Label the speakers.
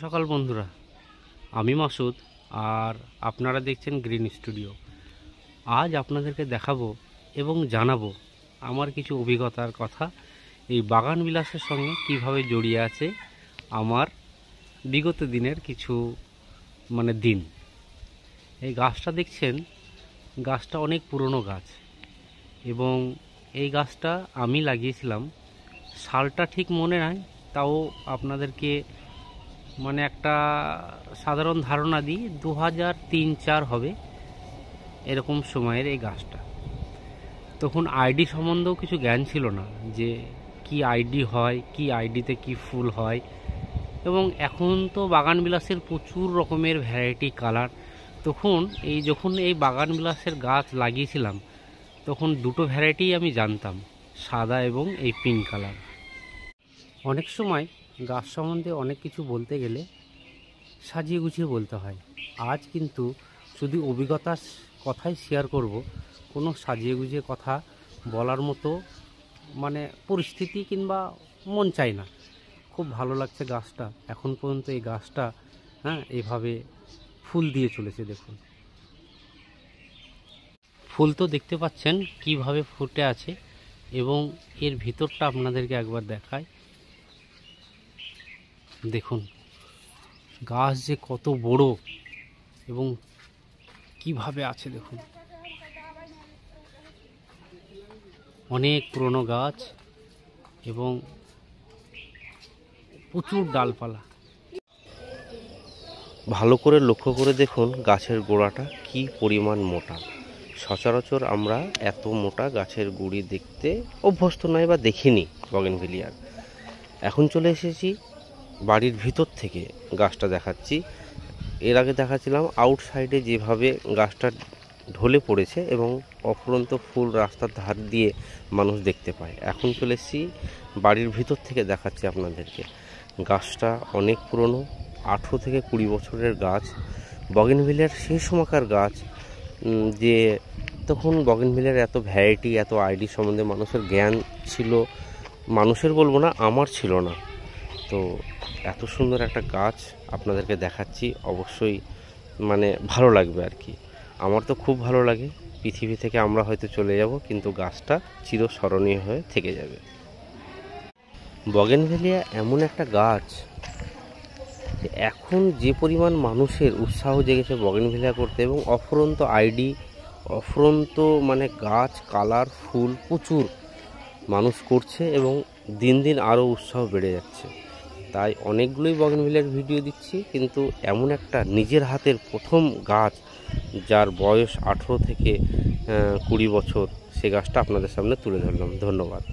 Speaker 1: সকাল বন্ধুরা, আমি মাসুদ আর আপনারা দেখছেন গ্রিন স্টুডিও। আজ আপনাদেরকে দেখাবো এবং জানাবো আমার কিছু অভিজ্ঞতার কথা এই বাগান বিলাসের সঙ্গে কিভাবে জড়িয়ে আছে আমার বিগত দিনের কিছু দিন। এই গাছটা দেখছেন, গাছটা অনেক পুরনো গাছ এবং এই গাছটা আমি লাগিয়েছিলাম, সালটা ঠিক মনে নাই, তাও আপনাদেরকে একটা সাধারণ ধারণা দিই, 2003-04 হবে এরকম সময়ের এই গাছটা। তখন আইডি সম্বন্ধেও কিছু জ্ঞান ছিল না, যে কি আইডি হয়, কি আইডিতে কি ফুল হয়। এবং এখন তো বাগান বিলাসের প্রচুর রকমের ভ্যারাইটি কালার। যখন এই বাগান বিলাসের গাছ লাগিয়েছিলাম, তখন দুটো ভ্যারাইটি আমি জানতাম, সাদা এবং এই পিঙ্ক কালার। অনেক সময় গাছ সম্বন্ধে অনেক কিছু বলতে গেলে সাজিয়ে গুছিয়ে বলতে হয়। আজ কিন্তু শুধু অভিজ্ঞতার কথাই শেয়ার করব, কোনো সাজিয়ে গুছিয়ে কথা বলার মতো পরিস্থিতি কিংবা মন চাই না। খুব ভালো লাগছে গাছটা, এখন পর্যন্ত এই গাছটা এইভাবে ফুল দিয়ে চলেছে। দেখুন, ফুল তো দেখতে পাচ্ছেন কিভাবে ফুটে আছে, এবং এর ভিতরটা আপনাদেরকে একবার দেখায়। দেখুন গাছ যে কত বড় এবং কিভাবে আছে দেখুন। অনেক পুরনো গাছ এবং প্রচুর ডালপালা।
Speaker 2: ভালো করে লক্ষ্য করে দেখুন গাছের গোড়াটা কি পরিমাণ মোটা। সচরাচর আমরা এত মোটা গাছের গুঁড়ি দেখতে অভ্যস্ত নয় বা দেখিনি বগেনভিলিয়ার। এখন চলে এসেছি বাড়ির ভিতর থেকে গাছটা দেখাচ্ছি। এর আগে দেখাচ্ছিলাম আউটসাইডে যেভাবে গাছটা ঢলে পড়েছে এবং অফুরন্ত ফুল রাস্তার ধার দিয়ে মানুষ দেখতে পায়। এখন চলে এসেছি বাড়ির ভিতর থেকে দেখাচ্ছি আপনাদেরকে। গাছটা অনেক পুরনো, 18 থেকে 20 বছরের গাছ। বগেনভিলিয়ার সেই সময়কার গাছ, যে তখন বগেনভিলিয়ার এত ভ্যারাইটি, এত আইডি সম্বন্ধে মানুষের জ্ঞান ছিল, মানুষের বলবো না, আমার ছিল না। তো এত সুন্দর একটা গাছ আপনাদেরকে দেখাচ্ছি, অবশ্যই ভালো লাগবে আর কি। আমার তো খুব ভালো লাগে। পৃথিবী থেকে আমরা হয়তো চলে যাব, কিন্তু গাছটা চিরস্মরণীয় হয়ে থেকে যাবে। বগেনভিলিয়া এমন একটা গাছ, এখন যে পরিমাণ মানুষের উৎসাহ জেগেছে বগেনভিলিয়া করতে, এবং অফুরন্ত আইডি, অফুরন্ত গাছ, কালার, ফুল প্রচুর মানুষ করছে এবং দিন দিন আরও উৎসাহ বেড়ে যাচ্ছে। তাই অনেকগুলোই বগেনভিলিয়ার ভিডিও দিচ্ছি, কিন্তু এমন একটা নিজের হাতের প্রথম গাছ যার বয়স 18 থেকে 20 বছর, সে গাছটা আপনাদের সামনে তুলে ধরলাম। ধন্যবাদ।